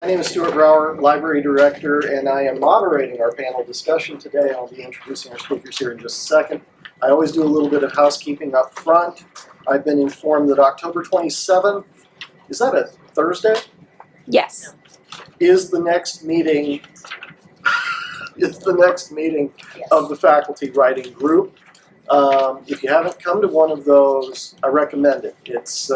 My name is Stuart Brower, Library Director, and I am moderating our panel discussion today. I'll be introducing our speakers here in just a second. I always do a little bit of housekeeping up front. I've been informed that October 27th, is that a Thursday? Yes. Is the next meeting, of the faculty writing group. If you haven't come to one of those, I recommend it. It's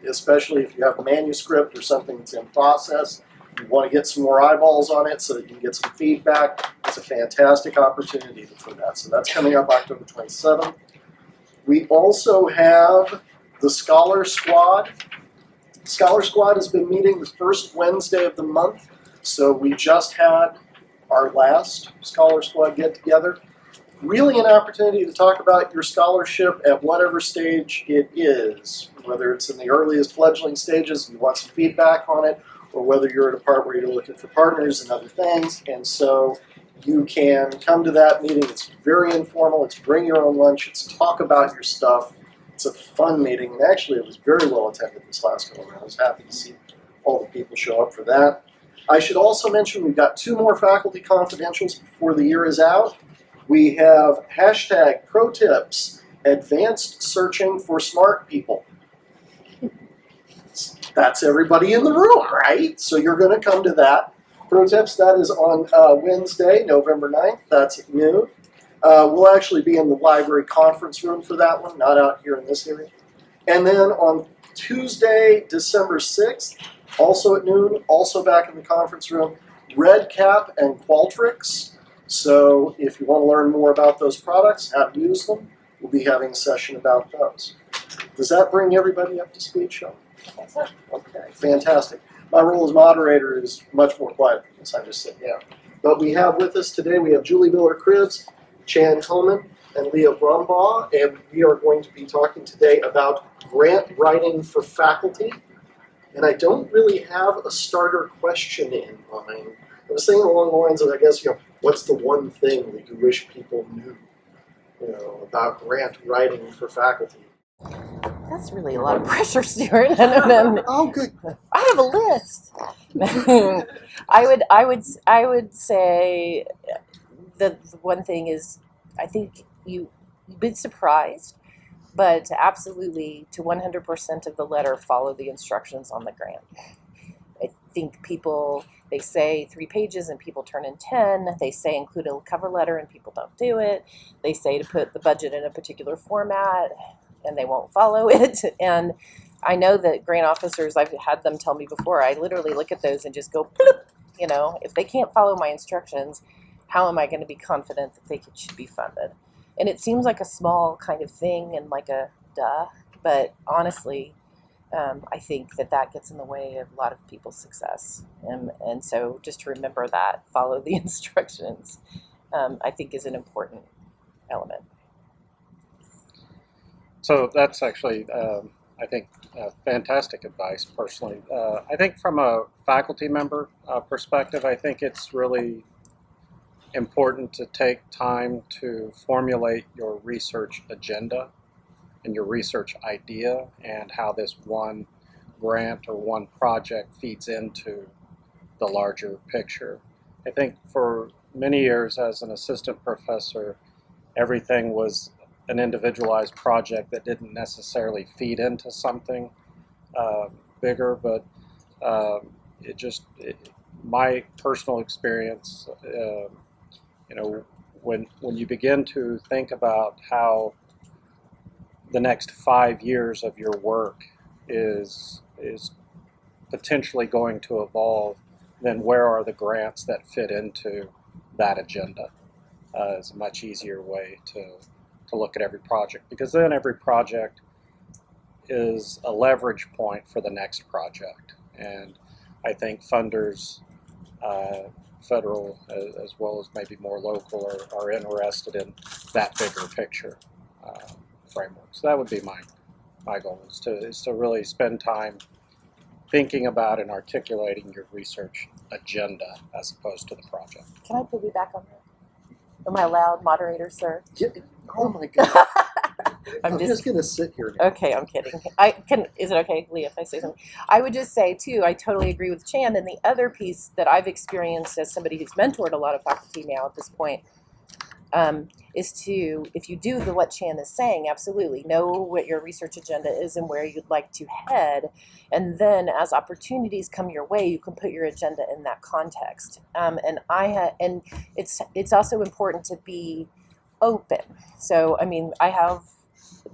especially if you have a manuscript or something that's in process, you want to get some more eyeballs on it so that you can get some feedback. It's a fantastic opportunity for that. So that's coming up October 27th. We also have the Scholar Squad. Scholar Squad has been meeting the first Wednesday of the month. So we just had our last Scholar Squad get together. Really an opportunity to talk about your scholarship at whatever stage it is, whether it's in the earliest fledgling stages and you want some feedback on it, or whether you're at a part where you're looking for partners and other things. And so you can come to that meeting. It's very informal. It's bring your own lunch. It's talk about your stuff. It's a fun meeting. And actually, it was very well attended this last go around. I was happy to see all the people show up for that. I should also mention we've got 2 more faculty confidentials before the year is out. We have hashtag pro tips, advanced searching for smart people. That's everybody in the room, right? So you're going to come to that. Pro tips, that is on Wednesday, November 9th. That's at noon. We'll actually be in the library conference room for that one, not out here in this area. And then on Tuesday, December 6th, also at noon, also back in the conference room, RedCap and Qualtrics. So if you want to learn more about those products, how to use them, we'll be having a session about those. Does that bring everybody up to speed, Sean? Okay, fantastic. My role as moderator is much more quiet than this. I just sit down. But we have with us today, we have Julie Miller-Cribbs, Chan Hellman, and Leah Brumbaugh, and we are going to be talking today about grant writing for faculty. And I don't really have a starter question in mind. I was thinking along the lines of, I guess, what's the one thing that you wish people knew, about grant writing for faculty? That's really a lot of pressure, Stuart. No. Oh, good. I have a list. I would say the one thing is, I think you've been surprised, but absolutely to 100% of the letter follow the instructions on the grant. I think people, they say 3 pages and people turn in 10. They say include a cover letter and people don't do it. They say to put the budget in a particular format and they won't follow it. And I know that grant officers, I've had them tell me before, I literally look at those and just go, bloop. If they can't follow my instructions, how am I going to be confident that they should be funded? And it seems like a small kind of thing and like a duh, but honestly, I think that gets in the way of a lot of people's success. And so just to remember that, follow the instructions, I think is an important element. So that's actually, I think, fantastic advice personally. I think from a faculty member perspective, I think it's really important to take time to formulate your research agenda and your research idea and how this one grant or one project feeds into the larger picture. I think for many years as an assistant professor, everything was an individualized project that didn't necessarily feed into something bigger, but my personal experience, when you begin to think about how the next 5 years of your work is potentially going to evolve, then where are the grants that fit into that agenda? Is a much easier way to look at every project, because then every project is a leverage point for the next project. And I think funders, federal as well as maybe more local, are interested in that bigger picture framework. So that would be my goal, is to really spend time thinking about and articulating your research agenda as opposed to the project. Can I piggyback on that? Am I allowed, moderator, sir? Yeah. Oh my God. I'm I'm just just gonna sit here now. okay. I'm kidding. Is it okay, Leah, if I say something? I would just say too. I totally agree with Chan. And the other piece that I've experienced as somebody who's mentored a lot of faculty now at this point is to, if you do what Chan is saying, absolutely know what your research agenda is and where you'd like to head, and then as opportunities come your way, you can put your agenda in that context. And it's also important to be open. So I mean, I have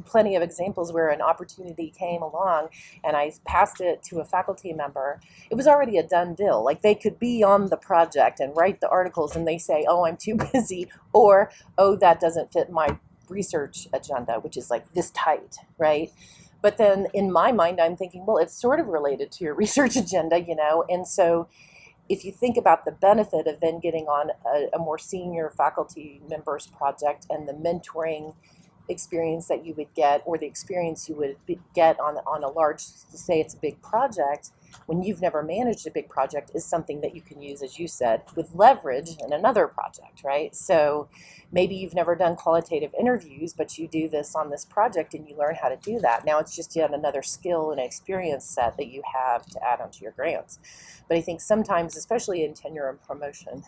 plenty of examples where an opportunity came along and I passed it to a faculty member. It was already a done deal. Like they could be on the project and write the articles and they say, oh, I'm too busy, or, oh, that doesn't fit my research agenda, which is like this tight, right? But then in my mind, I'm thinking, well, it's sort of related to your research agenda, you know? And so if you think about the benefit of then getting on a more senior faculty member's project and the mentoring experience that you would get, or the experience you would get on a large, say it's a big project, when you've never managed a big project, is something that you can use, as you said, with leverage in another project, right? So maybe you've never done qualitative interviews, but you do this on this project and you learn how to do that. Now it's just yet another skill and experience set that you have to add onto your grants. But I think sometimes, especially in tenure and promotion,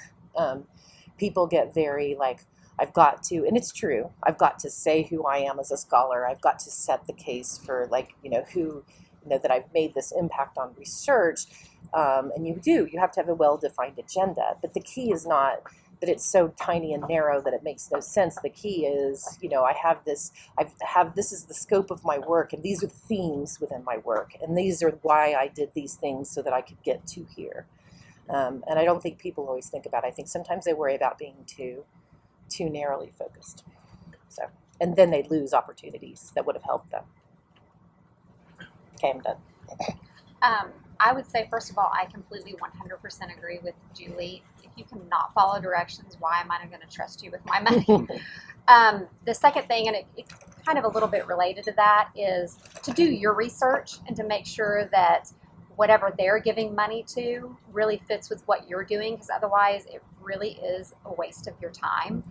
people get very like, I've got to, and it's true, I've got to say who I am as a scholar. I've got to set the case for, like, you know, who, you know, that I've made this impact on research. And you have to have a well-defined agenda. But the key is not that it's so tiny and narrow that it makes no sense. The key is, you know, this is the scope of my work, and these are the themes within my work, and these are why I did these things so that I could get to here. And I don't think people always think about it. I think sometimes they worry about being too narrowly focused. So, and then they lose opportunities that would have helped them. Okay, I'm done. I would say, first of all, I completely 100% agree with Julie. If you cannot follow directions, why am I going to trust you with my money? The second thing, and it's kind of a little bit related to that, is to do your research and to make sure that whatever they're giving money to really fits with what you're doing, because otherwise it really is a waste of your time.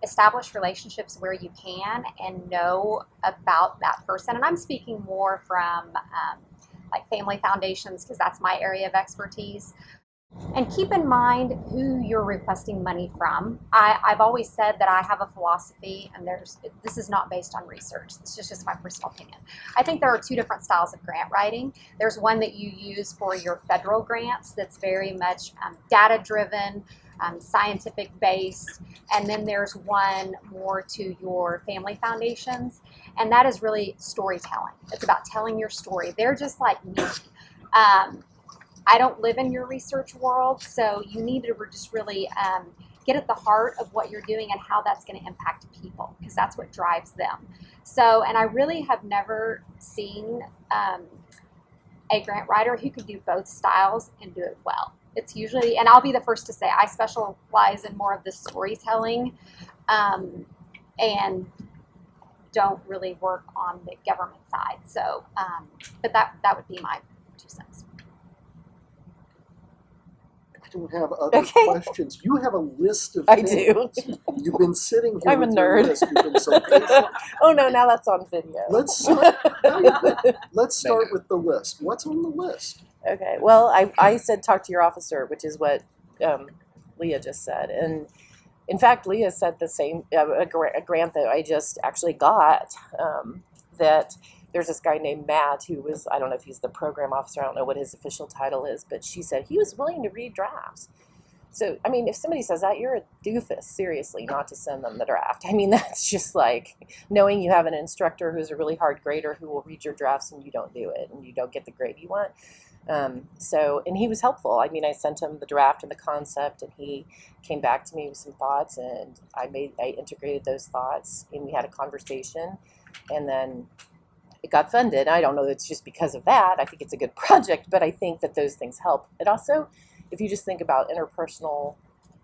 Establish relationships where you can and know about that person. And I'm speaking more from like family foundations, because that's my area of expertise. And keep in mind who you're requesting money from. I've always said that I have a philosophy, and this is not based on research. This is just my personal opinion. I think there are two different styles of grant writing. There's one that you use for your federal grants that's very much data-driven, scientific-based, and then there's one more to your family foundations, and that is really storytelling. It's about telling your story. They're just like me. I don't live in your research world, so you need to just really get at the heart of what you're doing and how that's going to impact people, because that's what drives them. So, and I really have never seen a grant writer who can do both styles and do it well. It's usually, and I'll be the first to say, I specialize in more of the storytelling and don't really work on the government side. So, but that would be my 2 cents. I don't have other questions. You have a list of I things. do. You've been sitting here I'm a with your nerd. list. You've been so patient. Oh no, now that's on video. Let's start with the list. What's on the list? Okay, well, I said talk to your officer, which is what Leah just said. And in fact, Leah said the same, a grant that I just actually got, that there's this guy named Matt who was, I don't know if he's the program officer, I don't know what his official title is, but she said he was willing to read drafts. So, I mean, if somebody says that, you're a doofus, seriously, not to send them the draft. I mean, that's just like knowing you have an instructor who's a really hard grader who will read your drafts and you don't do it and you don't get the grade you want. And he was helpful. I mean, I sent him the draft and the concept, and he came back to me with some thoughts, and I integrated those thoughts, and we had a conversation, and then it got funded. I don't know that it's just because of that. I think it's a good project, but I think that those things help. It also, if you just think about interpersonal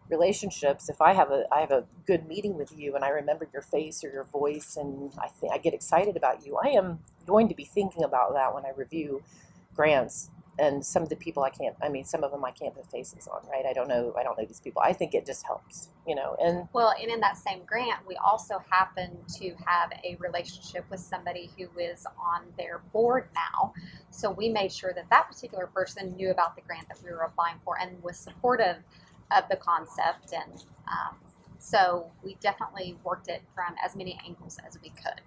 relationships, if I have a good meeting with you and I remember your face or your voice and I get excited about you, I am going to be thinking about that when I review grants and some of the people some of them I can't put faces on, right? I don't know these people. I think it just helps, and Well, and in that same grant, we also happen to have a relationship with somebody who is on their board now. So we made sure that that particular person knew about the grant that we were applying for and was supportive of the concept. And so we definitely worked it from as many angles as we could.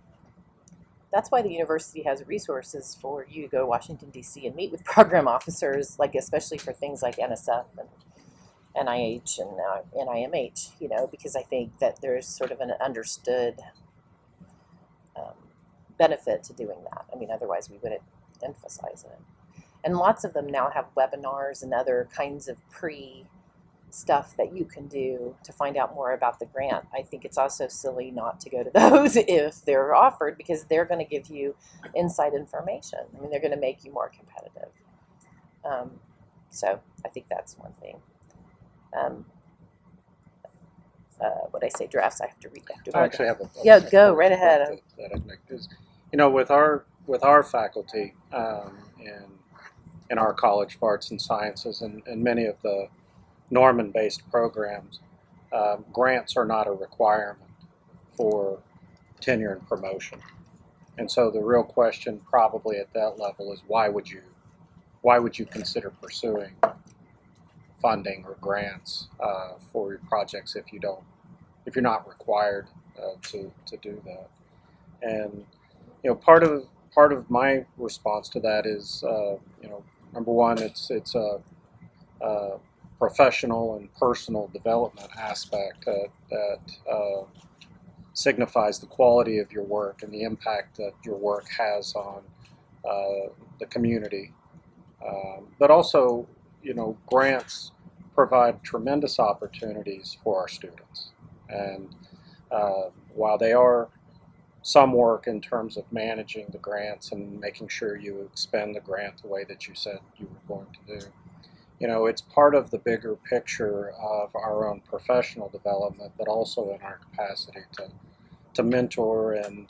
that's why the university has resources for you to go to Washington, D.C. and meet with program officers, like especially for things like NSF and NIH and NIMH, because I think that there's sort of an understood benefit to doing that. I mean, otherwise we wouldn't emphasize it. And lots of them now have webinars and other kinds of stuff that you can do to find out more about the grant. I think it's also silly not to go to those if they're offered, because they're going to give you inside information. I mean, they're going to make you more competitive. So I think that's one thing. What I say, drafts, I have to read. I actually have go right ahead. That I'd make is, with our faculty in our College of Arts and Sciences and many of the Norman-based programs, grants are not a requirement for tenure and promotion. And so the real question probably at that level is why would you consider pursuing funding or grants for your projects if you're not required to do that? And part of my response to that is number one, it's a professional and personal development aspect that signifies the quality of your work and the impact that your work has on the community. But also, grants provide tremendous opportunities for our students. And while they are some work in terms of managing the grants and making sure you expend the grant the way that you said you were going to do, it's part of the bigger picture of our own professional development, but also in our capacity to mentor and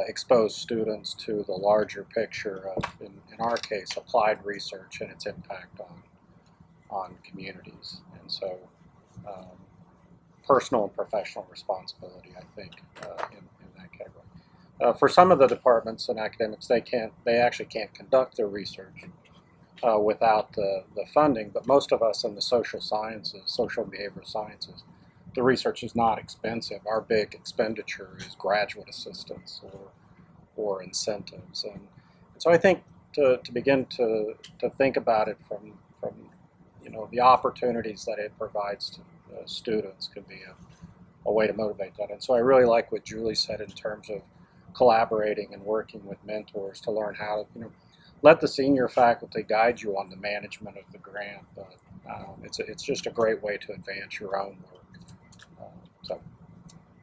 expose students to the larger picture of, in our case, applied research and its impact on communities. And so personal and professional responsibility, I think, in that category. For some of the departments and academics, they actually can't conduct their research without the funding, but most of us in the social sciences, social and behavioral sciences, the research is not expensive. Our big expenditure is graduate assistance or incentives. And so I think to begin to think about it from the opportunities that it provides to students can be a way to motivate that. And so I really like what Julie said in terms of collaborating and working with mentors to learn how to, let the senior faculty guide you on the management of the grant, but it's just a great way to advance your own work. So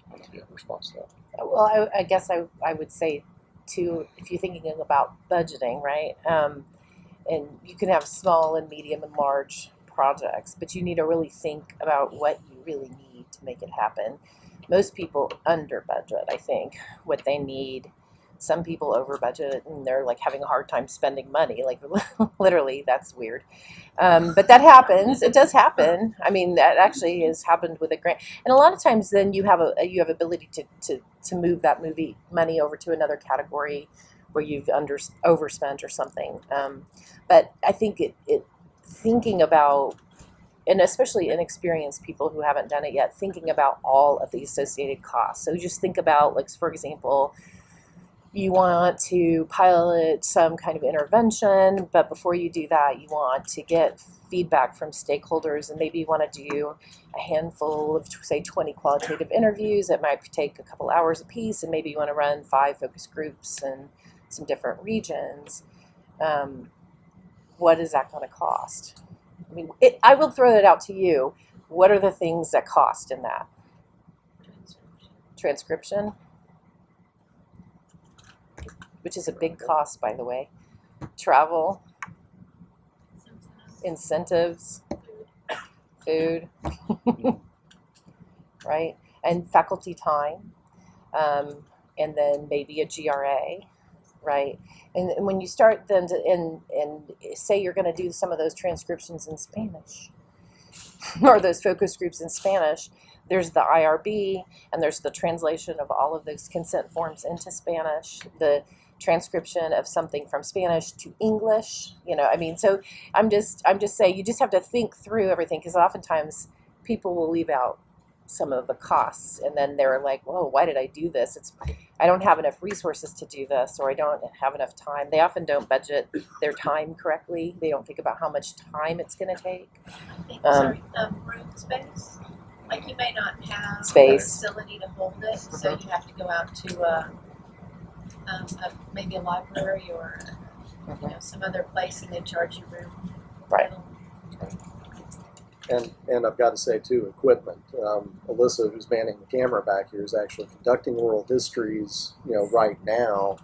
I don't know if you have a response to that. Well, I guess I would say, too, if you're thinking about budgeting, right, and you can have small and medium and large projects, but you need to really think about what you really need to make it happen. Most people under budget, I think, what they need. Some people over budget and they're like having a hard time spending money. Like literally, that's weird. But that happens. It does happen. I mean, that actually has happened with a grant. And a lot of times, then you have ability to move that money over to another category where you've overspent or something. But I think it thinking about, and especially inexperienced people who haven't done it yet, thinking about all of the associated costs. So just think about, like, for example, you want to pilot some kind of intervention, but before you do that, you want to get feedback from stakeholders, and maybe you want to do a handful of, say, 20 qualitative interviews that might take a couple hours apiece, and maybe you want to run 5 focus groups in some different regions. What is that going to cost? I mean, I will throw that out to you. What are the things that cost in that? Transcription, which is a big cost, by the way. Travel, incentives, food, right? And faculty time, and then maybe a GRA. right? And when you start then to, and say you're going to do some of those transcriptions in Spanish or those focus groups in Spanish, there's the IRB and there's the translation of all of those consent forms into Spanish, the transcription of something from Spanish to English, I mean, so I'm just saying you just have to think through everything, because oftentimes people will leave out some of the costs and then they're like, whoa, why did I do this? I don't have enough resources to do this, or I don't have enough time. They often don't budget their time correctly. They don't think about how much time it's going to take. Room space. Like you may not have Space. a facility to hold it, so you have to go out to maybe a library or some other place, and they charge you room. Right. And I've got to say too, equipment. Alyssa, who's manning the camera back here, is actually conducting oral histories, right now,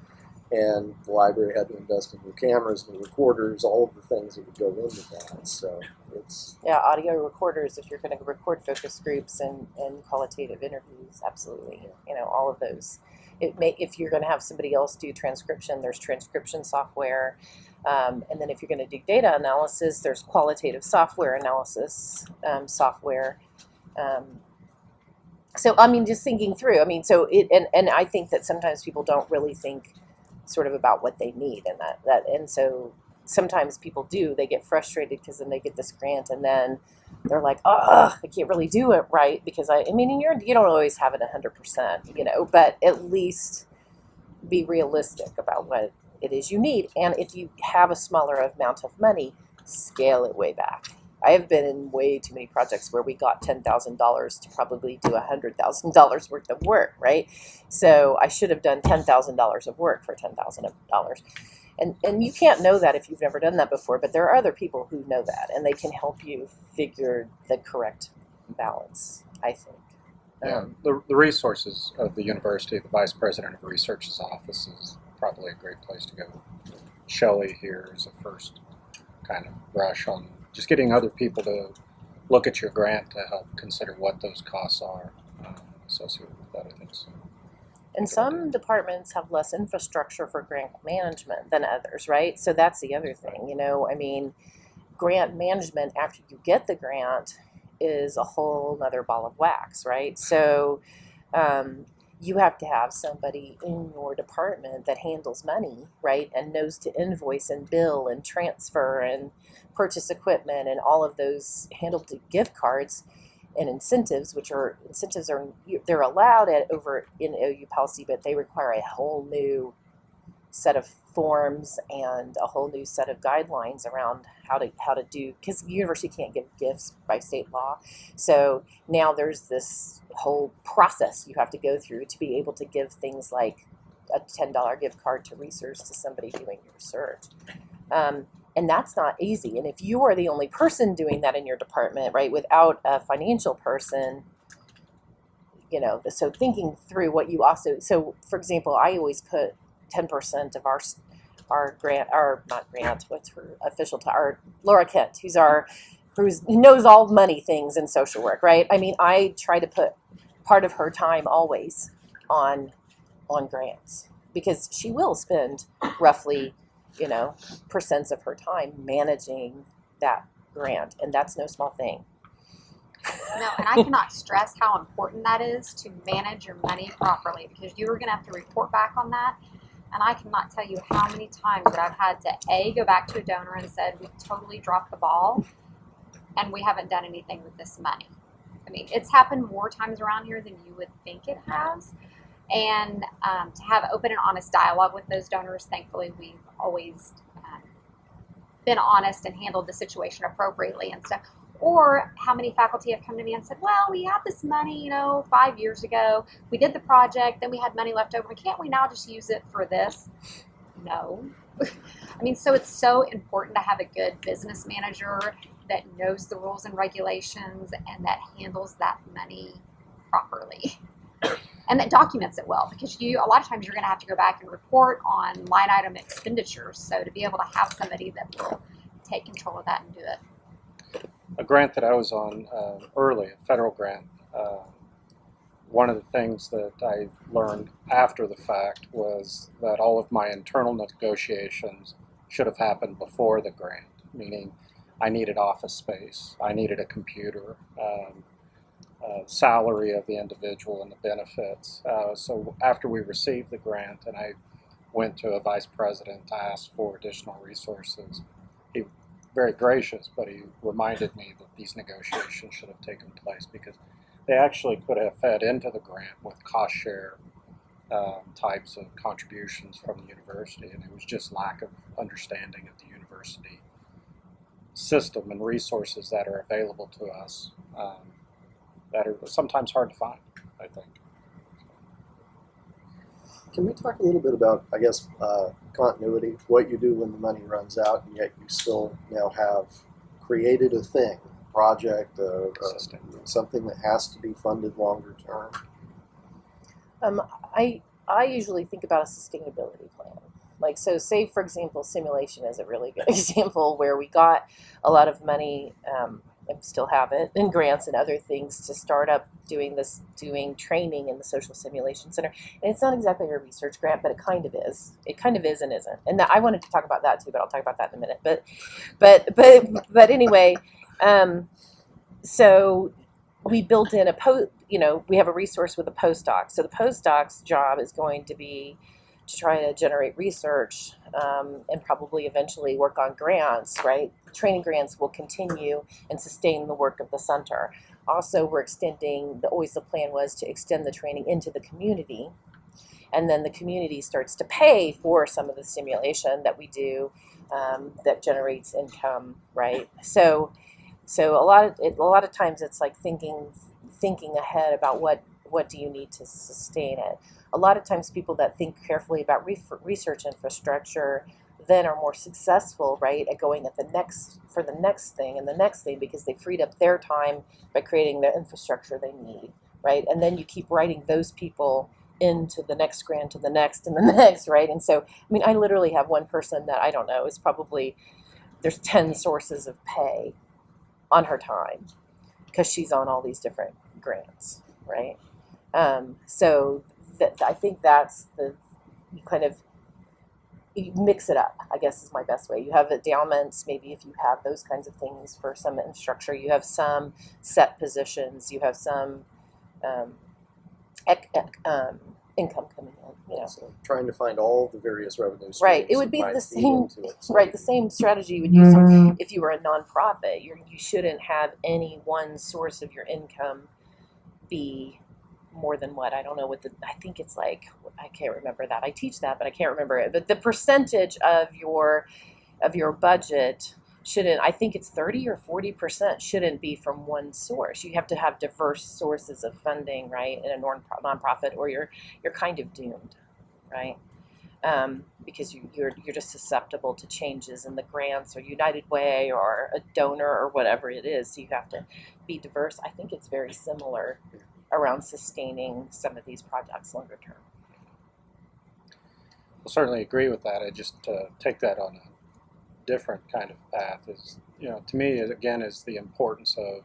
and the library had to invest in new cameras, new recorders, all of the things that would go into that. So it's audio recorders if you're going to record focus groups and qualitative interviews, absolutely. All of those. If you're going to have somebody else do transcription, there's transcription software. And then if you're going to do data analysis, there's qualitative software analysis software. So, I mean, just thinking through. I mean, so and I think that sometimes people don't really think sort of about what they need, and and so sometimes people do. They get frustrated because then they get this grant, and then they're like, oh, I can't really do it right because I mean, you don't always have it 100%, but at least be realistic about what it is you need. And if you have a smaller amount of money, scale it way back. I have been in way too many projects where we got $10,000 to probably do $100,000 worth of work, right? So I should have done $10,000 of work for $10,000. And you can't know that if you've never done that before, but there are other people who know that, and they can help you figure the correct balance, I think. The resources of the university, the vice president of research's office is probably a great place to go. Shelley here is a first kind of brush on just getting other people to look at your grant to help consider what those costs are associated with that, I think so. And some departments have less infrastructure for grant management than others, right? So that's the other thing, I mean, grant management after you get the grant is a whole nother ball of wax, right? So you have to have somebody in your department that handles money, right? And knows to invoice and bill and transfer and purchase equipment and all of those, handle the gift cards and incentives, they're allowed over in OU policy, but they require a whole new set of forms and a whole new set of guidelines around how to do, because the university can't give gifts by state law. So now there's this whole process you have to go through to be able to give things like a $10 gift card to research to somebody doing your research. And that's not easy. And if you are the only person doing that in your department, right, without a financial person, so thinking through what you also, so for example, I always put 10% of our grant, or not grant, what's her official title, our Laura Kent, who knows all money things in social work, right? I mean, I try to put part of her time always on grants, because she will spend roughly, percents of her time managing that grant, and that's no small thing. No, and I cannot stress how important that is to manage your money properly, because you are going to have to report back on that. And I cannot tell you how many times that I've had to go back to a donor and said, we totally dropped the ball and we haven't done anything with this money. I mean, it's happened more times around here than you would think it has. And to have open and honest dialogue with those donors, thankfully, we've always been honest and handled the situation appropriately and stuff. Or how many faculty have come to me and said, well, we had this money, 5 years ago. We did the project, then we had money left over. Can't we now just use it for this? No. I mean, so it's so important to have a good business manager that knows the rules and regulations and that handles that money properly. And that documents it well, because a lot of times you're going to have to go back and report on line item expenditures. So to be able to have somebody that will take control of that and do it. A grant that I was on early, a federal grant, one of the things that I learned after the fact was that all of my internal negotiations should have happened before the grant, meaning I needed office space, I needed a computer, salary of the individual and the benefits. So after we received the grant and I went to a vice president to ask for additional resources, he was very gracious, but he reminded me that these negotiations should have taken place because they actually could have fed into the grant with cost share types of contributions from the university, and it was just lack of understanding of the university system and resources that are available to us that are sometimes hard to find, I think. Can we talk a little bit about, I guess, continuity, what you do when the money runs out, and yet you still now have created a thing, a project, something that has to be funded longer term? I usually think about a sustainability plan. Like, so say, for example, simulation is a really good example where we got a lot of money, and still have it, in grants and other things to start up doing training in the Social Simulation Center. And it's not exactly a research grant, but it kind of is. It kind of is and isn't. And I wanted to talk about that too, but I'll talk about that in a minute. But anyway, so we built in we have a resource with a postdoc. So the postdoc's job is going to be to try to generate research and probably eventually work on grants, right? Training grants will continue and sustain the work of the center. Also, we're extending, the plan was to extend the training into the community, and then the community starts to pay for some of the simulation that we do that generates income, right? So a lot of times it's like thinking ahead about what do you need to sustain it. A lot of times people that think carefully about research infrastructure then are more successful, right, at going at the next thing and the next thing because they freed up their time by creating the infrastructure they need, right? And then you keep writing those people into the next grant to the next and the next, right? And so, I mean, I literally have one person that I don't know is probably, there's 10 sources of pay on her time because she's on all these different grants, right? So I think that's you mix it up, I guess is my best way. You have endowments, maybe if you have those kinds of things for some infrastructure, you have some set positions, you have some income coming in, So trying to find all the various revenue streams. Right, it would be that might the feed same, into it. right, the same strategy you would use if you were a nonprofit. You shouldn't have any one source of your income be more than what, I don't know what I think it's like, I can't remember that. I teach that, but I can't remember it. But the percentage of your budget shouldn't, I think it's 30 or 40% shouldn't be from one source. You have to have diverse sources of funding, right, in a nonprofit, or you're kind of doomed, right? Because you're just susceptible to changes in the grants or United Way or a donor or whatever it is. So you have to be diverse. I think it's very similar around sustaining some of these projects longer term. I certainly agree with that. I just take that on a different kind of path. Is, to me, again, is the importance of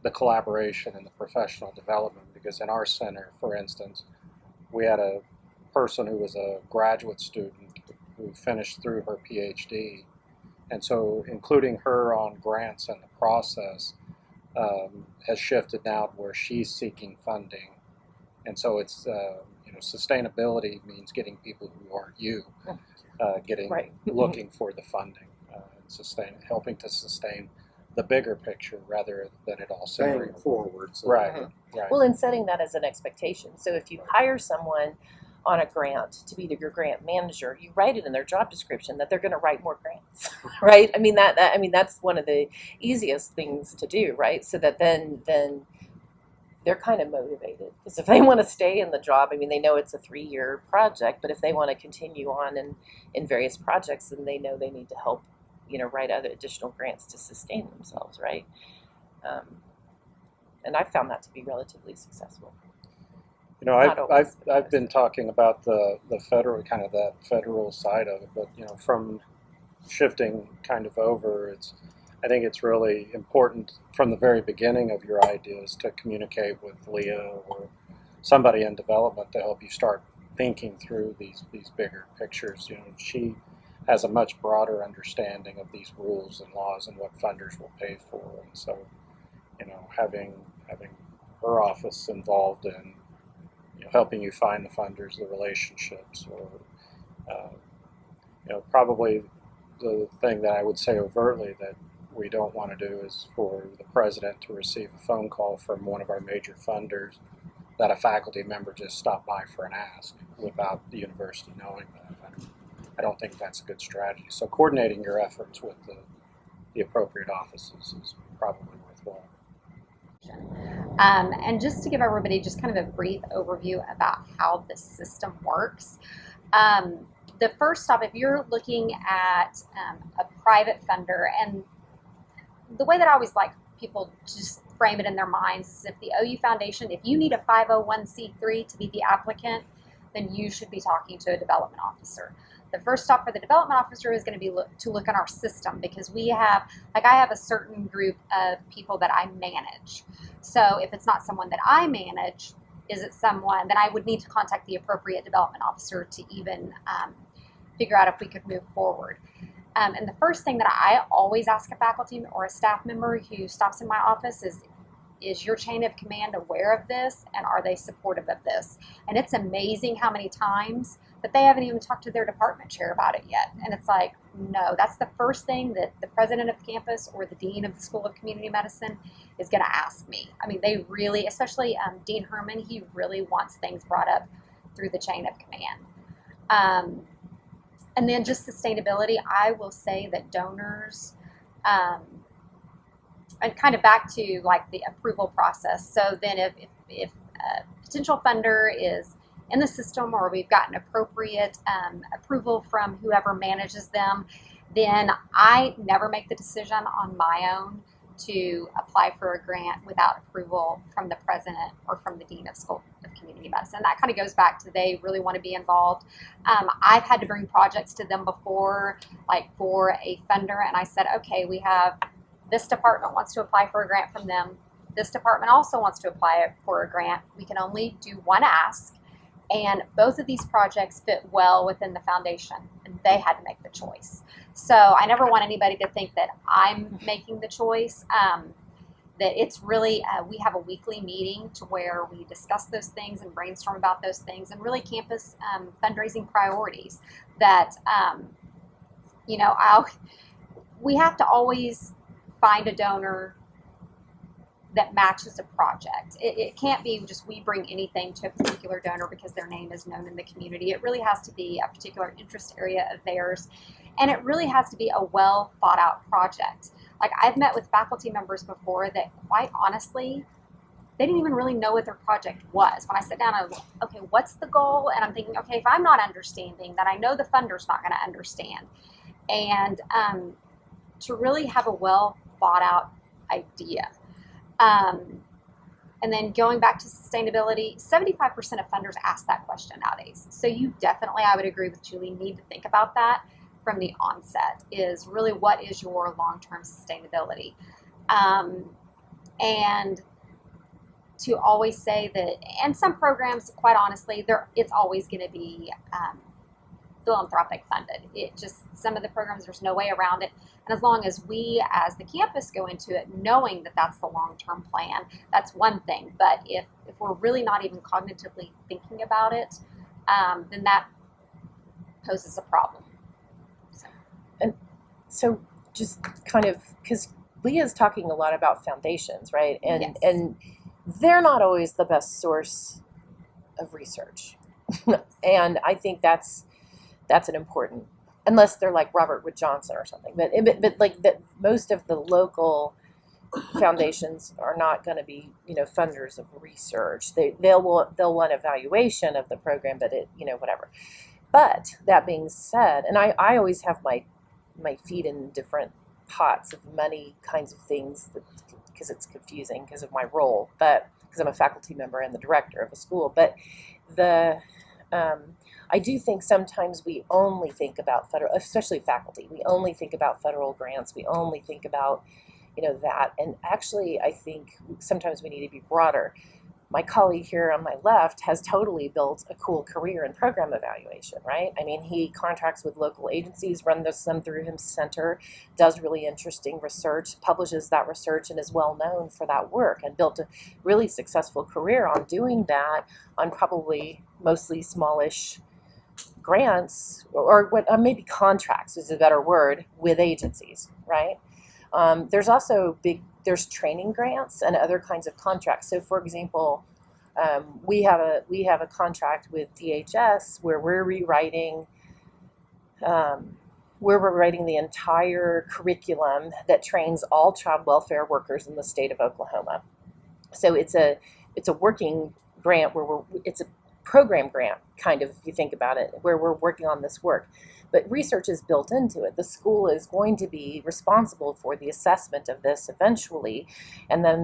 the collaboration and the professional development. Because in our center, for instance, we had a person who was a graduate student who finished through her PhD, and so including her on grants and the process has shifted now to where she's seeking funding, and so it's sustainability means getting people who aren't you looking for the funding, helping to sustain the bigger picture rather than it all centering forward. So. Right. Well, and setting that as an expectation. So if you hire someone on a grant to be your grant manager, you write it in their job description that they're going to write more grants, right? I mean that's one of the easiest things to do, right? So that then they're kind of motivated, because if they want to stay in the job, I mean, they know it's a 3-year project, but if they want to continue on in various projects, then they know they need to help, write other additional grants to sustain themselves, right? And I've found that to be relatively successful. I've been talking about the federal, kind of that federal side of it, but from shifting kind of over, I think it's really important from the very beginning of your ideas to communicate with Leah or somebody in development to help you start thinking through these bigger pictures. You know, she has a much broader understanding of these rules and laws and what funders will pay for, and so, you know, having her office involved in, you know, helping you find the funders, the relationships, or you know, probably the thing that I would say overtly that we don't want to do is for the president to receive a phone call from one of our major funders that a faculty member just stopped by for an ask without the university knowing that. I don't think that's a good strategy. So coordinating your efforts with the appropriate offices is probably worthwhile. And just to give everybody just kind of a brief overview about how the system works. The first stop, if you're looking at a private funder, and the way that I always like people just frame it in their minds is if the OU Foundation, if you need a 501c3 to be the applicant, then you should be talking to a development officer. The first stop for the development officer is going to be to look in our system, because we have, like, I have a certain group of people that I manage. So if it's not someone that I manage, is it someone that I would need to contact the appropriate development officer to even figure out if we could move forward. And the first thing that I always ask a faculty or a staff member who stops in my office is your chain of command aware of this, and are they supportive of this? And it's amazing how many times that they haven't even talked to their department chair about it yet. And it's like, no, that's the first thing that the president of the campus or the dean of the School of Community Medicine is going to ask me. I mean, they really, especially Dean Hellman, he really wants things brought up through the chain of command. And then just sustainability, I will say that donors, and kind of back to like the approval process. So then if a potential funder is in the system, or we've gotten appropriate approval from whoever manages them, then I never make the decision on my own to apply for a grant without approval from the president or from the dean of School of Community Medicine. That kind of goes back to they really want to be involved. I've had to bring projects to them before, like for a funder, and I said, okay, we have this department wants to apply for a grant from them. This department also wants to apply for a grant. We can only do one ask, and both of these projects fit well within the foundation, and they had to make the choice. So I never want anybody to think that I'm making the choice. That it's really, we have a weekly meeting to where we discuss those things and brainstorm about those things, and really campus fundraising priorities that, you know, we have to always find a donor that matches a project. It can't be just we bring anything to a particular donor because their name is known in the community. It really has to be a particular interest area of theirs, and it really has to be a well thought out project. Like, I've met with faculty members before that, quite honestly, they didn't even really know what their project was. When I sit down, I'm like, okay, what's the goal? And I'm thinking, okay, if I'm not understanding, then I know the funder's not going to understand. And to really have a well thought out idea. And then going back to sustainability, 75% of funders ask that question nowadays. So you definitely, I would agree with Julie, need to think about that from the onset, is really what is your long-term sustainability. And to always say that, and some programs, quite honestly, it's always going to be philanthropic funded. It just, some of the programs, there's no way around it. And as long as we as the campus go into it knowing that that's the long-term plan, that's one thing. But if we're really not even cognitively thinking about it, then that poses a problem. So just kind of, because Leah's talking a lot about foundations, right? And Yes. and they're not always the best source of research. And I think that's an important, unless they're like Robert Wood Johnson or something. But like that, most of the local foundations are not going to be, you know, funders of research. They'll want evaluation of the program, but whatever. But that being said, and I always have my feet in different pots of money kinds of things because it's confusing because of my role, but because I'm a faculty member and the director of a school. But I do think sometimes we only think about federal, especially faculty. We only think about federal grants. We only think about, that. And actually, I think sometimes we need to be broader. my colleague here on my left has totally built a cool career in program evaluation, right? I mean, he contracts with local agencies, runs them through his center, does really interesting research, publishes that research, and is well known for that work, and built a really successful career on doing that on probably mostly smallish grants, or what maybe contracts is a better word, with agencies, right? There's also there's training grants and other kinds of contracts. So, for example, we have a contract with DHS where we're rewriting the entire curriculum that trains all child welfare workers in the state of Oklahoma. So it's a working grant where it's a program grant, kind of, if you think about it, where we're working on this work. But research is built into it. The school is going to be responsible for the assessment of this eventually. And then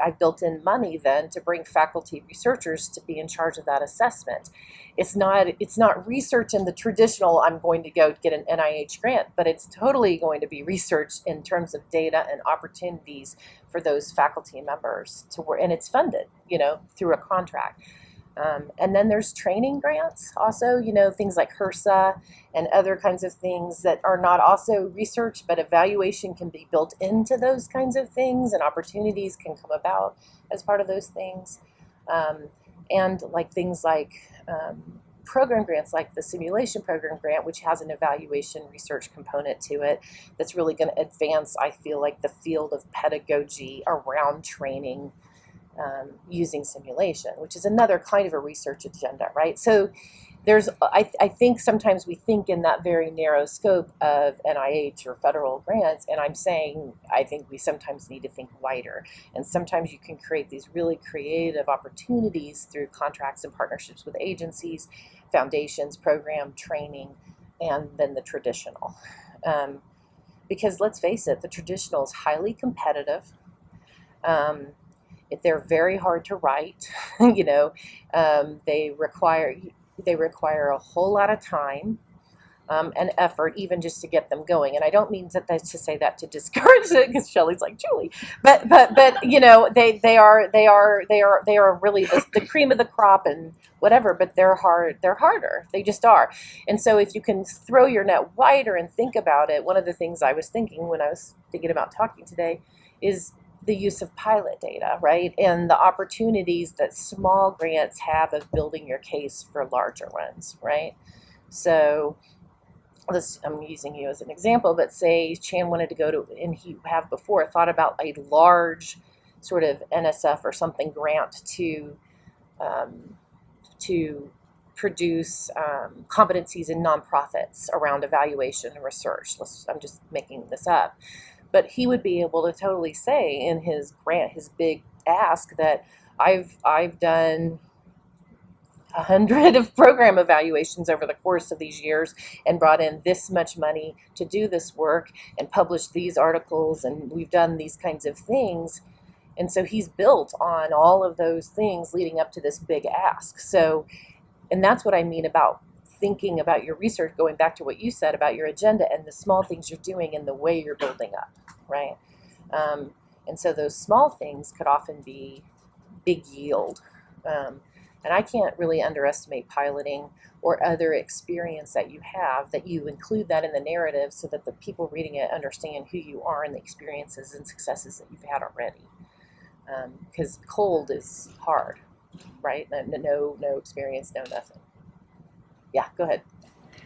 I've built in money then to bring faculty researchers to be in charge of that assessment. It's not research in the traditional, I'm going to go get an NIH grant, but it's totally going to be research in terms of data and opportunities for those faculty members to work, and it's funded, through a contract. And then there's training grants also, things like HRSA and other kinds of things that are not also research, but evaluation can be built into those kinds of things, and opportunities can come about as part of those things. And like things like program grants, like the simulation program grant, which has an evaluation research component to it, that's really going to advance, I feel like, the field of pedagogy around training using simulation, which is another kind of a research agenda, right? So I think sometimes we think in that very narrow scope of NIH or federal grants, and I'm saying I think we sometimes need to think wider. And sometimes you can create these really creative opportunities through contracts and partnerships with agencies, foundations, program training, and then the traditional. Because let's face it, the traditional is highly competitive. They're very hard to write. They require a whole lot of time and effort, even just to get them going. And I don't mean to say that to discourage it, because Shelley's like, Julie, but they are really the cream of the crop and whatever. But they're hard. They're harder. They just are. And so if you can throw your net wider and think about it, one of the things I was thinking when I was thinking about talking today is the use of pilot data, right? And the opportunities that small grants have of building your case for larger ones, right? So I'm using you as an example, but say Chan wanted to go to, and he have before thought about a large sort of NSF or something grant to produce competencies in nonprofits around evaluation and research. I'm just making this up. But he would be able to totally say in his grant, his big ask, that I've done 100 of program evaluations over the course of these years and brought in this much money to do this work and published these articles, and we've done these kinds of things. And so he's built on all of those things leading up to this big ask. So, and that's what I mean about thinking about your research, going back to what you said about your agenda and the small things you're doing and the way you're building up, right? And so those small things could often be big yield. And I can't really underestimate piloting or other experience that you have, that you include that in the narrative so that the people reading it understand who you are and the experiences and successes that you've had already. Because cold is hard, right? No experience, no nothing. Yeah, go ahead.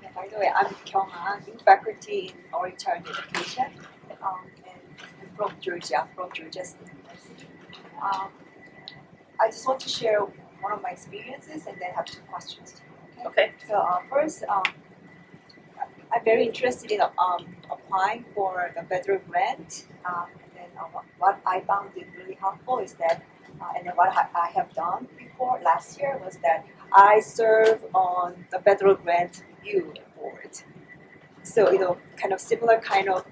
Yeah, by the way, I'm Kyung-Han, faculty in early childhood education, and I'm from Georgia State University. I just want to share one of my experiences and then have two questions. Okay. So first, I'm very interested in applying for the federal grant. And then what I found it really helpful is that, and then what I have done before last year was that I serve on the federal grant review board. So, kind of similar kind of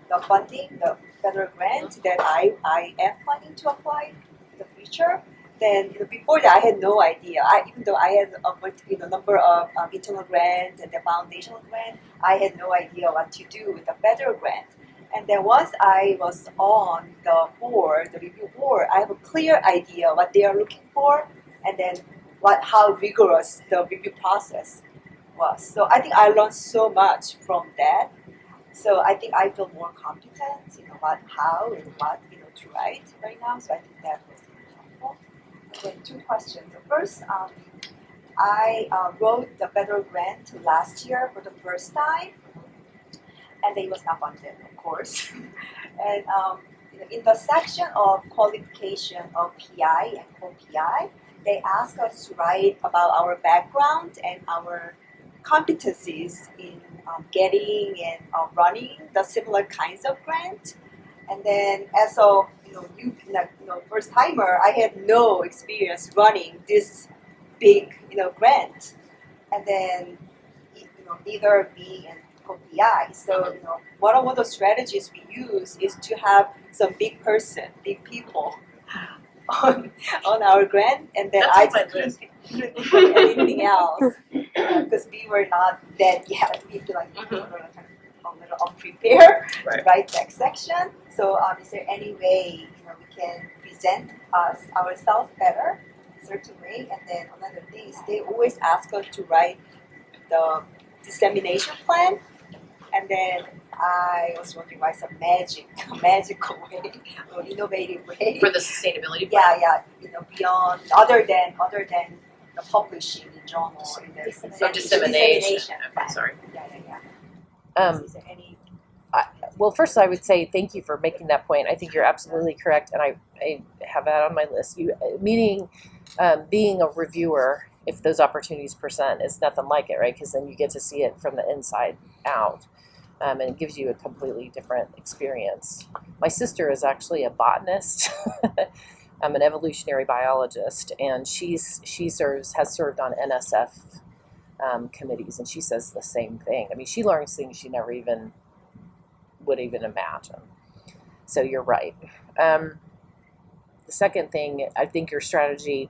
the funding, the federal grant that I am planning to apply in the future. Then before that, I had no idea. Even though I had a number of internal grants and the foundational grant, I had no idea what to do with the federal grant. And then once I was on the board, the review board, I have a clear idea what they are looking for, and then how rigorous the review process was. So I think I learned so much from that. So I think I feel more competent, how and what, to write right now. So I think that was really helpful. And then 2 questions. The first, I wrote the federal grant last year for the first time, and it was not funded, of course. And in the section of qualification of PI and co-PI, they ask us to write about our background and our competencies in getting and running the similar kinds of grant. And then as a first timer, I had no experience running this big grant. And then neither me and co-PI. So one of the strategies we use is to have some big people on our grant, and then That's I on my just couldn't think of anything else because we were not that yet. We feel like we were a little unprepared to write that section. So is there any way we can present ourselves better in a certain way? And then another thing is they always ask us to write the dissemination plan, and then I was wondering why some magical way or innovative way For the sustainability plan? Yeah, beyond other than the publishing in journals. So dissemination. Okay, plan. sorry. Yeah. Is there any? Well, first I would say thank you for making that point. I think you're absolutely correct, and I have that on my list. Being a reviewer, if those opportunities present, is nothing like it, right? Because then you get to see it from the inside out, and it gives you a completely different experience. My sister is actually a botanist. I'm an evolutionary biologist, and she has served on NSF committees, and she says the same thing. I mean, she learns things she never would even imagine. So you're right. The second thing, I think your strategy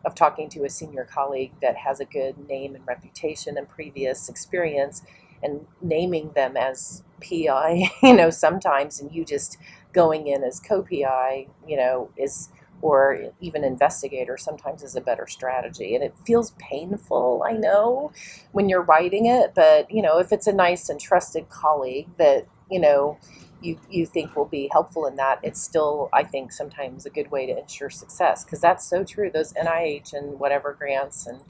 of talking to a senior colleague that has a good name and reputation and previous experience and naming them as PI, sometimes, and you just going in as co-PI, or even investigator sometimes is a better strategy. And it feels painful, I know, when you're writing it, but, if it's a nice and trusted colleague that, you think will be helpful in that, it's still, I think, sometimes a good way to ensure success, because that's so true. Those NIH and whatever grants and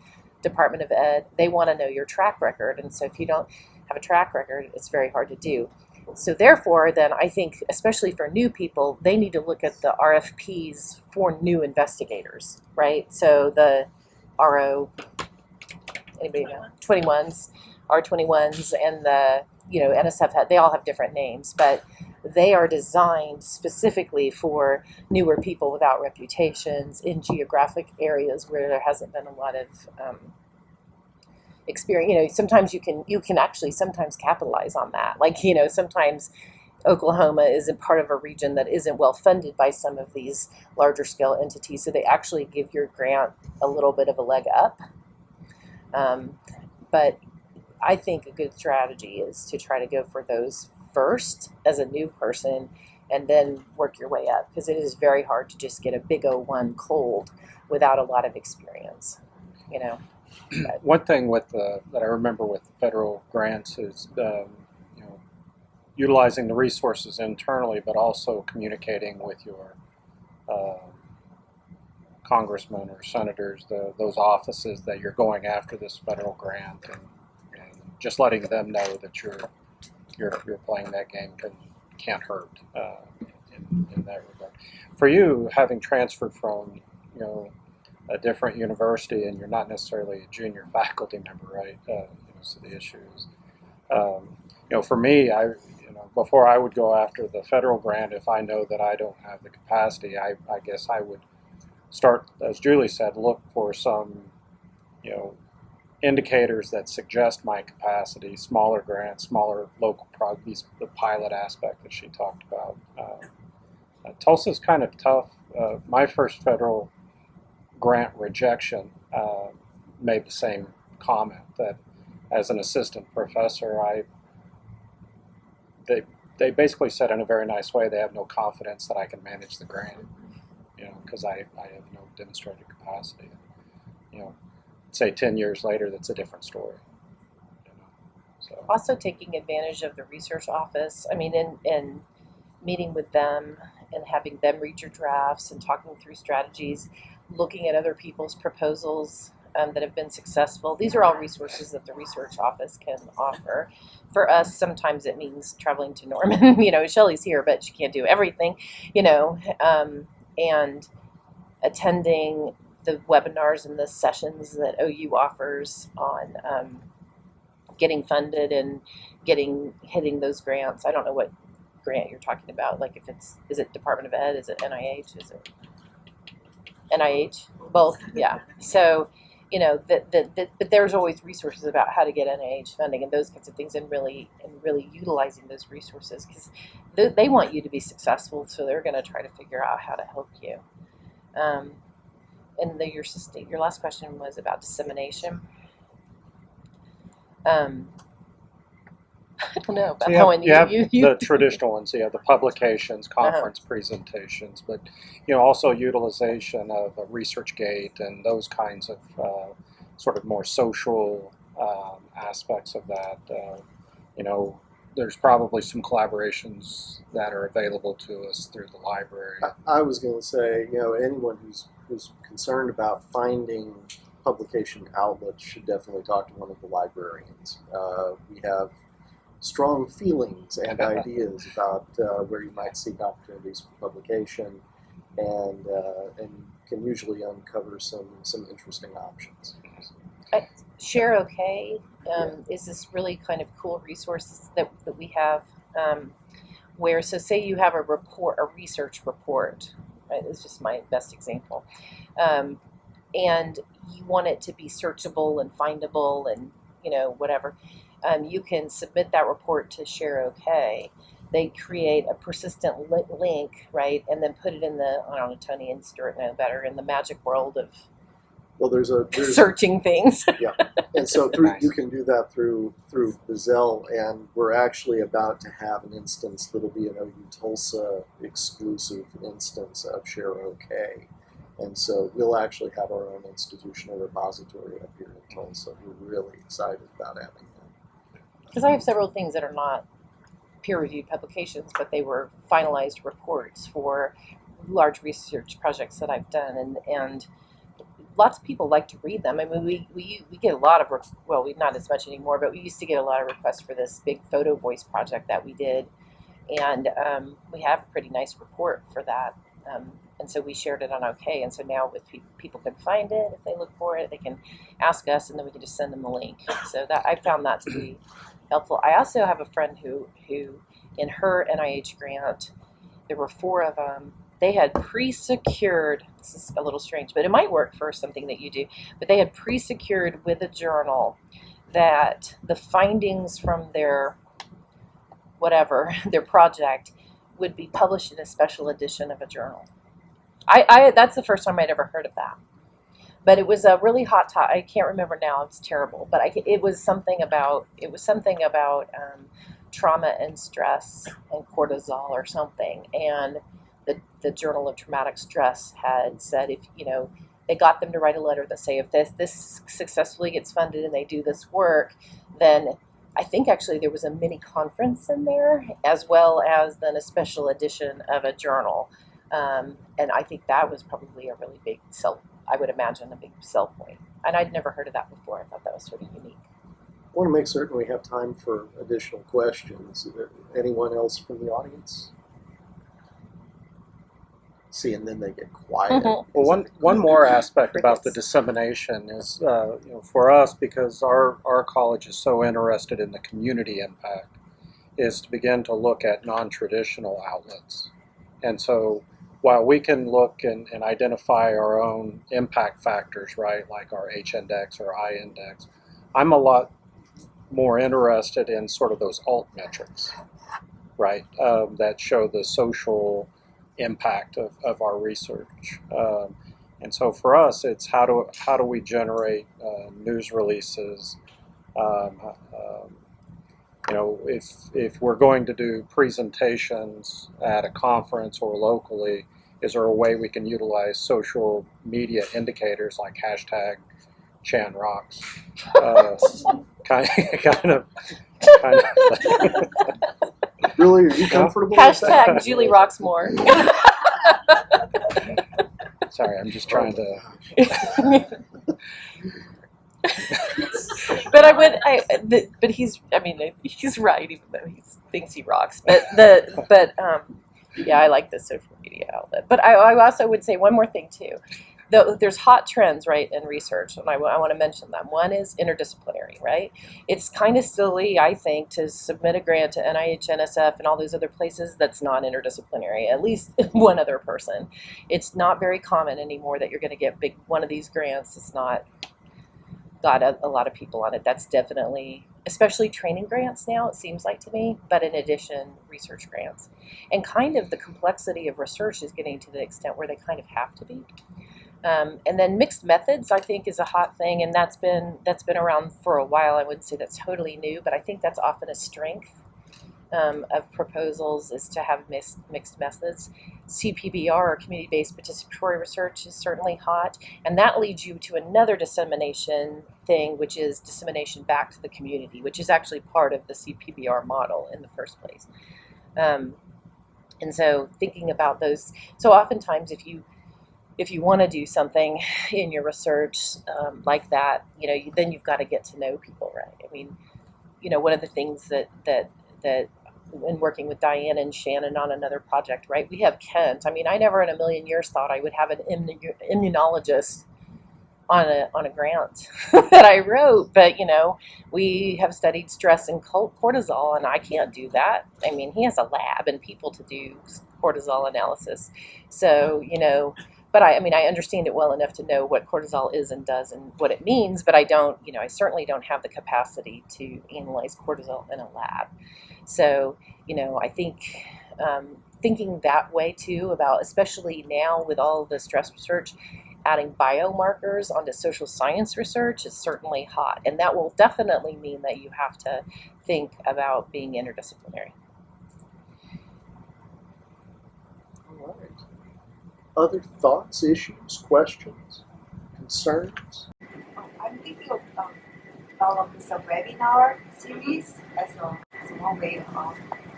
Department of Ed, they want to know your track record. And so if you don't have a track record, it's very hard to do. So therefore, then I think, especially for new people, they need to look at the RFPs for new investigators, right? So the RO, anybody know? 21s, R21s, and the, NSF, they all have different names, but they are designed specifically for newer people without reputations in geographic areas where there hasn't been a lot of experience. Sometimes you can actually sometimes capitalize on that. Like, sometimes Oklahoma is a part of a region that isn't well funded by some of these larger scale entities, so they actually give your grant a little bit of a leg up. But I think a good strategy is to try to go for those first as a new person and then work your way up, because it is very hard to just get a big O1 cold without a lot of experience, One thing that I remember with federal grants is utilizing the resources internally, but also communicating with your congressmen or senators, those offices that you're going after this federal grant, and just letting them know that you're playing that game can't hurt in that regard. For you, having transferred from a different university, and you're not necessarily a junior faculty member, right? So the issue is, for me, before I would go after the federal grant, if I know that I don't have the capacity, I guess I would start, as Julie said, look for some, indicators that suggest my capacity, smaller grants, smaller local projects, the pilot aspect that she talked about. Tulsa's kind of tough. My first federal grant rejection made the same comment, that as an assistant professor, they basically said in a very nice way they have no confidence that I can manage the grant, because I have no demonstrated capacity. Say 10 years later, that's a different story. So Also taking advantage of the research office. I mean, in meeting with them and having them read your drafts and talking through strategies, looking at other people's proposals that have been successful. These are all resources that the research office can offer. For us, sometimes it means traveling to Norman. Shelley's here, but she can't do everything, and attending the webinars and the sessions that OU offers on getting funded and hitting those grants. I don't know what grant you're talking about. Like is it Department of Ed? Is it NIH? Is it NIH? Both, yeah. So, but there's always resources about how to get NIH funding and those kinds of things, and really utilizing those resources, because they want you to be successful, so they're going to try to figure out how to help you. And your last question was about dissemination. I don't know about that one. You have the traditional ones. You have the publications, conference presentations, but also utilization of a ResearchGate and those kinds of sort of more social aspects of that. There's probably some collaborations that are available to us through the library. I was going to say, anyone who's concerned about finding publication outlets should definitely talk to one of the librarians. We have strong feelings and ideas about where you might seek opportunities for publication, and can usually uncover some interesting options. Share OK is this really kind of cool resources that we have, where, so say you have a research report, right? It's just my best example, and you want it to be searchable and findable and whatever. You can submit that report to Share OK. They create a persistent link, right, and then put it in the, I don't know, Tony and Stuart know better, in the magic world of there's searching things. Yeah, and so you can do that through Bazell, and we're actually about to have an instance that'll be an OU-Tulsa exclusive instance of Share OK. And so we'll actually have our own institutional repository up here in Tulsa. We're really excited about having that. Because I have several things that are not peer-reviewed publications, but they were finalized reports for large research projects that I've done, and lots of people like to read them. I mean, we get a lot of, we not as much anymore, but we used to get a lot of requests for this big photo voice project that we did, and we have a pretty nice report for that. And so we shared it on OK, and so now with people can find it if they look for it, they can ask us, and then we can just send them the link. So that I found that to be helpful. I also have a friend who in her NIH grant, there were 4 of them. They had pre-secured, this is a little strange, but it might work for something that you do, but they had pre-secured with a journal that the findings from their project would be published in a special edition of a journal. That's the first time I'd ever heard of that. But it was a really hot topic. I can't remember now. It's terrible. But it was something about trauma and stress and cortisol or something. And the Journal of Traumatic Stress had said, if they got them to write a letter that say, if this successfully gets funded and they do this work, then I think actually there was a mini conference in there, as well as then a special edition of a journal. And I think that was probably a really big I would imagine a big sell point. And I'd never heard of that before. I thought that was sort of unique. I want to make certain we have time for additional questions. Anyone else from the audience? See, and then they get quiet. Well, one more aspect about the dissemination is, for us, because our college is so interested in the community impact, is to begin to look at non-traditional outlets. And so while we can look and identify our own impact factors, right, like our H-index or I-index, I'm a lot more interested in sort of those alt metrics, right, that show the social impact of our research. And so for us, it's how do we generate news releases you know, if we're going to do presentations at a conference or locally, is there a way we can utilize social media indicators like hashtag #ChanRocks? Kind of. Really, are you comfortable with that? Hashtag Julie rocks more. Sorry, I'm just trying to. But but he's right, even though he thinks he rocks. Yeah, I like the social media outlet. But I also would say one more thing too. There's hot trends, right, in research, and I want to mention them. One is interdisciplinary, right? It's kind of silly, I think, to submit a grant to NIH, NSF, and all those other places that's not interdisciplinary, at least one other person. It's not very common anymore that you're going to get one of these grants. It's not got a lot of people on it. That's definitely, especially training grants now, it seems like to me, but in addition, research grants. And kind of the complexity of research is getting to the extent where they kind of have to be. And then mixed methods, I think, is a hot thing, and that's been around for a while. I wouldn't say that's totally new, but I think that's often a strength of proposals is to have mixed methods. CPBR, or community-based participatory research, is certainly hot, and that leads you to another dissemination thing, which is dissemination back to the community, which is actually part of the CPBR model in the first place. And so thinking about those, so oftentimes if you want to do something in your research like that, then you've got to get to know people, right? I mean, one of the things that in working with Diane and Shannon on another project, right? We have Kent. I mean, I never in a million years thought I would have an immunologist on a grant that I wrote, but we have studied stress and cortisol, and I can't do that. I mean, he has a lab and people to do cortisol analysis, so But I understand it well enough to know what cortisol is and does and what it means, but I don't, I certainly don't have the capacity to analyze cortisol in a lab. So, I think thinking that way too about, especially now with all the stress research, adding biomarkers onto social science research is certainly hot. And that will definitely mean that you have to think about being interdisciplinary. All right. Other thoughts, issues, questions, concerns? I'm thinking of develop this webinar series as one way of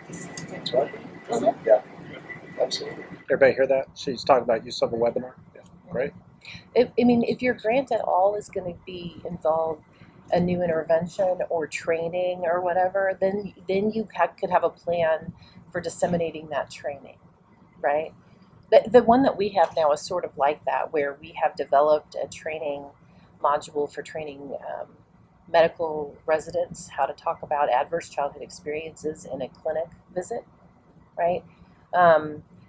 distance learning. Yeah, absolutely. Everybody hear that? She's talking about use of a webinar. Yeah, great. If your grant at all is going to involve a new intervention or training or whatever, then you could have a plan for disseminating that training, right? The one that we have now is sort of like that, where we have developed a training module for training medical residents how to talk about adverse childhood experiences in a clinic visit, right?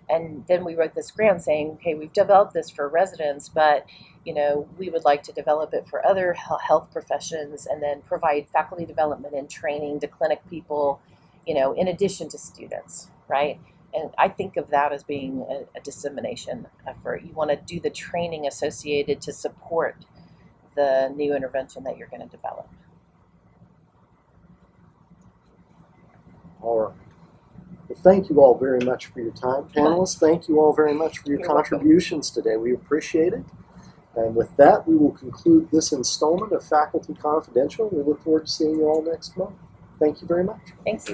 And then we wrote this grant saying, okay, we've developed this for residents, but we would like to develop it for other health professions and then provide faculty development and training to clinic people, in addition to students, right? And I think of that as being a dissemination effort. You want to do the training associated to support the new intervention that you're going to develop. All right. Well, thank you all very much for your time. Panelists, thank you all very much for your contributions today. We appreciate it. And with that, we will conclude this installment of Faculty Confidential. We look forward to seeing you all next month. Thank you very much. Thanks.